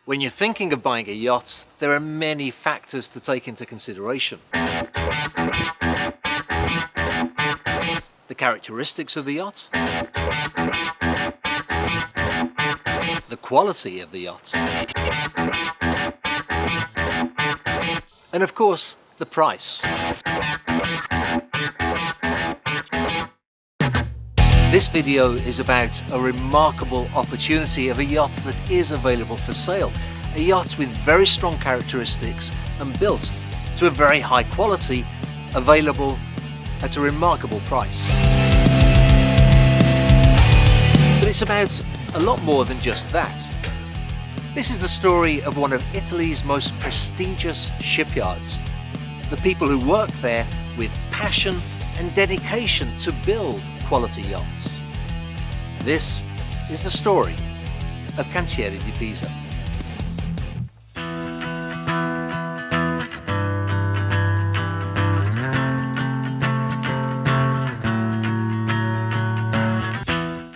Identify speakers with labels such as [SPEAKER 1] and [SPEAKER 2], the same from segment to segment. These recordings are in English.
[SPEAKER 1] When you're thinking of buying a yacht, there are many factors to take into consideration. The characteristics of the yacht, the quality of the yacht, and of course, the price. This video is about a remarkable opportunity of a yacht that is available for sale. A yacht with very strong characteristics and built to a very high quality, available at a remarkable price. But it's about a lot more than just that. This is the story of one of Italy's most prestigious shipyards. The people who work there with passion and dedication to build quality yachts. This is the story of Cantieri di Pisa.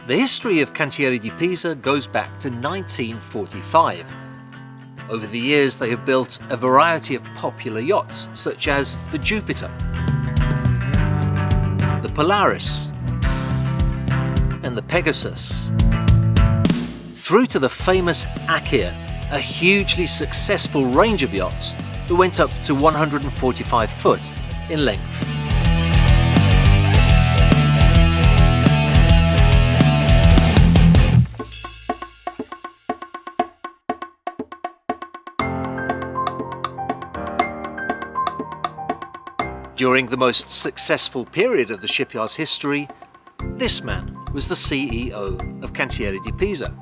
[SPEAKER 1] The history of Cantieri di Pisa goes back to 1945. Over the years, they have built a variety of popular yachts, such as the Jupiter, the Polaris, and the Pegasus, through to the famous Akhir, a hugely successful range of yachts that went up to 145 foot in length. During the most successful period of the shipyard's history, this man was the CEO of Cantieri di Pisa.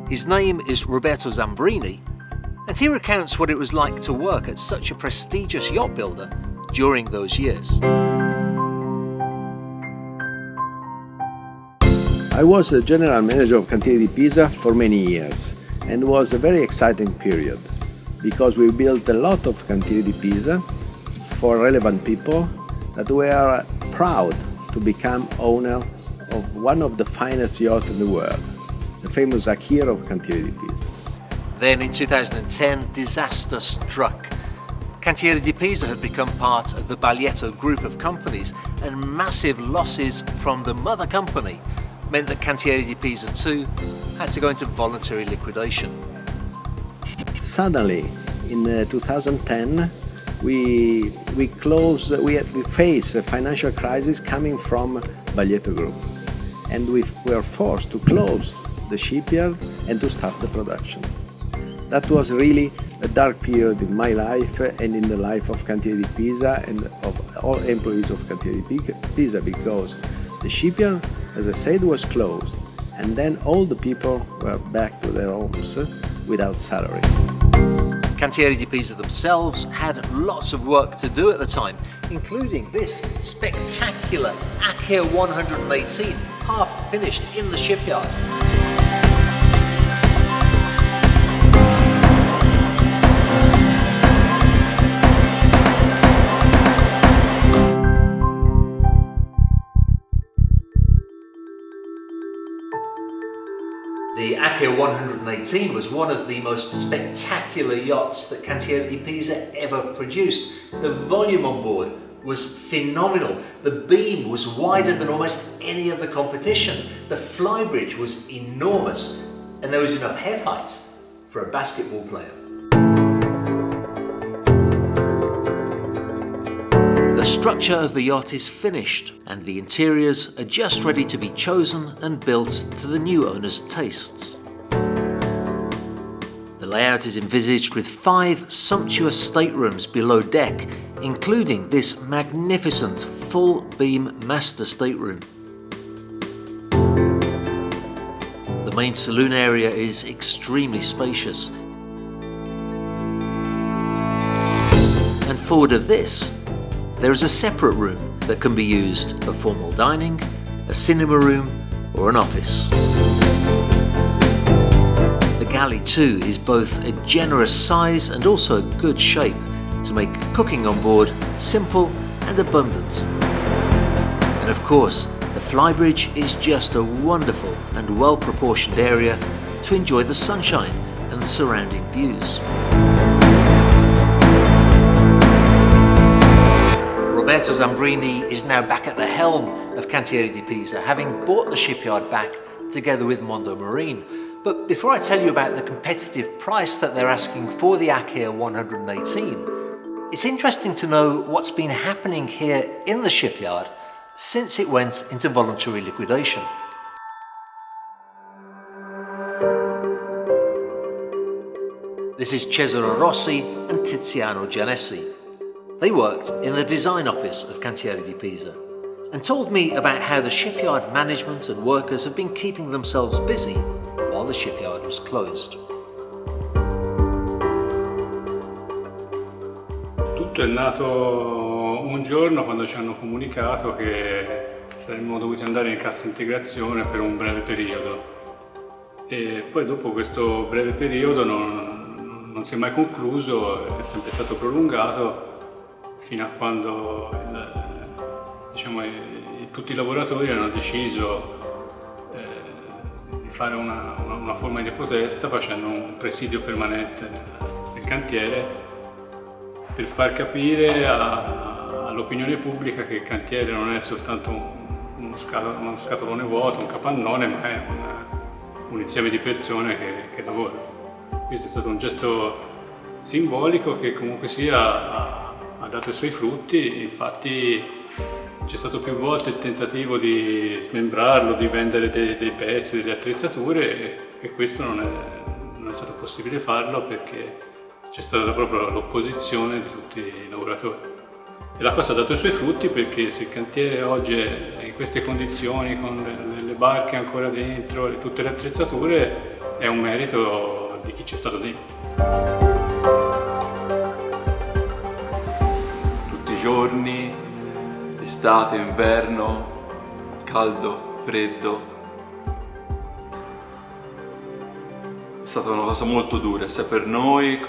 [SPEAKER 1] His name is Roberto Zambrini, and he recounts what it was like to work at such a prestigious yacht builder during those years.
[SPEAKER 2] I was the general manager of Cantieri di Pisa for many years, and it was a very exciting period because we built a lot of Cantieri di Pisa for relevant people that were proud to become owner of one of the finest yachts in the world, the famous Akhir of Cantieri di Pisa.
[SPEAKER 1] Then in 2010, disaster struck. Cantieri di Pisa had become part of the Baglietto Group of companies, and massive losses from the mother company meant that Cantieri di Pisa too had to go into voluntary liquidation.
[SPEAKER 2] Suddenly, in 2010, we faced a financial crisis coming from Baglietto Group, and we were forced to close the shipyard and to start the production. That was really a dark period in my life and in the life of Cantieri di Pisa and of all employees of Cantieri di Pisa, because the shipyard, as I said, was closed, and then all the people were back to their homes without salary.
[SPEAKER 1] Cantieri di Pisa themselves had lots of work to do at the time, including this spectacular Akhir 118, half finished in the shipyard. The Akhir 118 was one of the most spectacular yachts that Cantieri di Pisa ever produced. The volume on board was phenomenal. The beam was wider than almost any of the competition. The flybridge was enormous, and there was enough head height for a basketball player. The structure of the yacht is finished, and the interiors are just ready to be chosen and built to the new owner's tastes. The layout is envisaged with 5 sumptuous staterooms below deck, including this magnificent full-beam master stateroom. The main saloon area is extremely spacious, and forward of this, there is a separate room that can be used for formal dining, a cinema room, or an office. The galley too is both a generous size and also a good shape to make cooking on board simple and abundant. And of course, the flybridge is just a wonderful and well-proportioned area to enjoy the sunshine and surrounding views. Roberto Zambrini is now back at the helm of Cantieri di Pisa, having bought the shipyard back together with Mondo Marine. But before I tell you about the competitive price that they're asking for the Akhir 118, it's interesting to know what's been happening here in the shipyard since it went into voluntary liquidation. This is Cesare Rossi and Tiziano Giannessi. They worked in the design office of Cantieri di Pisa and told me about how the shipyard management and workers have been keeping themselves busy while the shipyard was closed.
[SPEAKER 3] Tutto è nato un giorno quando ci hanno comunicato che saremmo dovuti andare in cassa integrazione per un breve periodo, e poi dopo questo breve periodo non si è mai concluso, è sempre stato prolungato fino a quando tutti i lavoratori hanno deciso di fare una forma di protesta facendo un presidio permanente nel cantiere per far capire all'opinione pubblica che il cantiere non è soltanto uno scatolone vuoto, un capannone, ma è un insieme di persone che lavorano. Questo è stato un gesto simbolico che comunque sia ha dato i suoi frutti. Infatti c'è stato più volte il tentativo di smembrarlo, di vendere dei pezzi, delle attrezzature, e questo non è stato possibile farlo perché c'è stata proprio l'opposizione di tutti i lavoratori. E la cosa ha dato i suoi frutti perché se il cantiere oggi è in queste condizioni, con le barche ancora dentro e tutte le attrezzature, è un merito di chi c'è stato dentro.
[SPEAKER 4] Tutti i giorni, estate, inverno, caldo, freddo. È stata una cosa molto dura, sia per noi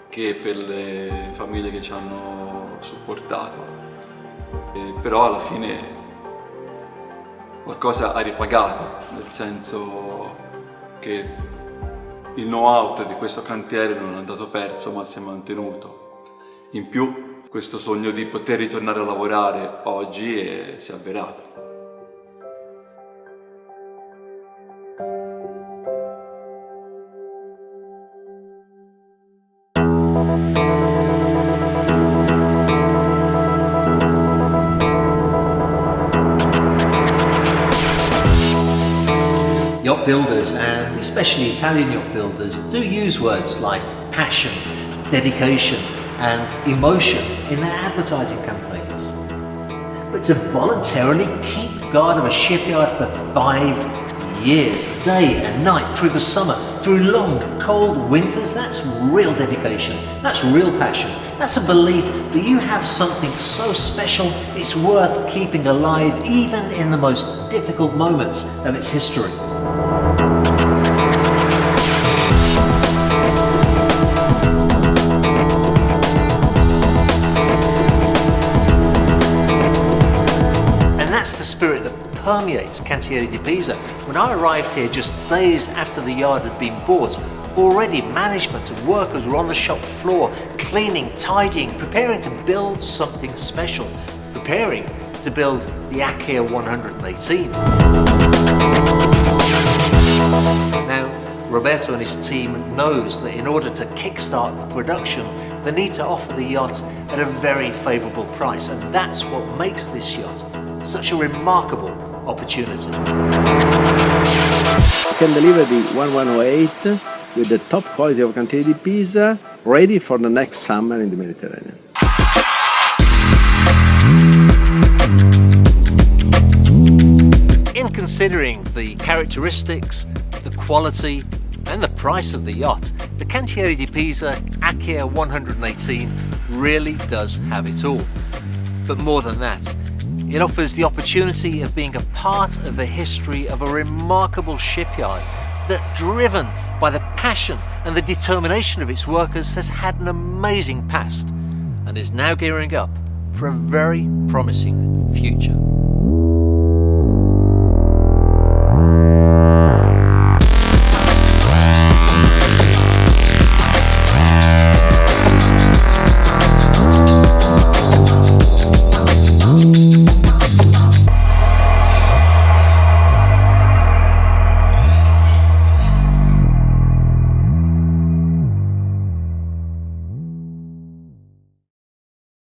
[SPEAKER 4] che per le famiglie che ci hanno supportato. Però alla fine qualcosa ha ripagato, nel senso che il know-how di questo cantiere non è andato perso, ma si è mantenuto. In più, questo sogno di poter ritornare a lavorare oggi si è avverato.
[SPEAKER 1] Yacht builders, and especially Italian yacht builders, do use words like passion, dedication and emotion in their advertising campaigns. But to voluntarily keep guard of a shipyard for 5 years, day and night, through the summer, through long, cold winters, that's real dedication, that's real passion. That's a belief that you have something so special it's worth keeping alive even in the most difficult moments of its history. That's the spirit that permeates Cantieri di Pisa. When I arrived here just days after the yard had been bought, already management and workers were on the shop floor, cleaning, tidying, preparing to build something special, preparing to build the Akhir 118. Now, Roberto and his team knows that in order to kickstart the production, they need to offer the yacht at a very favourable price, and that's what makes this yacht such a remarkable opportunity.
[SPEAKER 2] We can deliver the 1108 with the top quality of Cantieri di Pisa, ready for the next summer in the Mediterranean.
[SPEAKER 1] In considering the characteristics, the quality and the price of the yacht, the Cantieri di Pisa Akhir 118 really does have it all. But more than that, it offers the opportunity of being a part of the history of a remarkable shipyard that, driven by the passion and the determination of its workers, has had an amazing past and is now gearing up for a very promising future.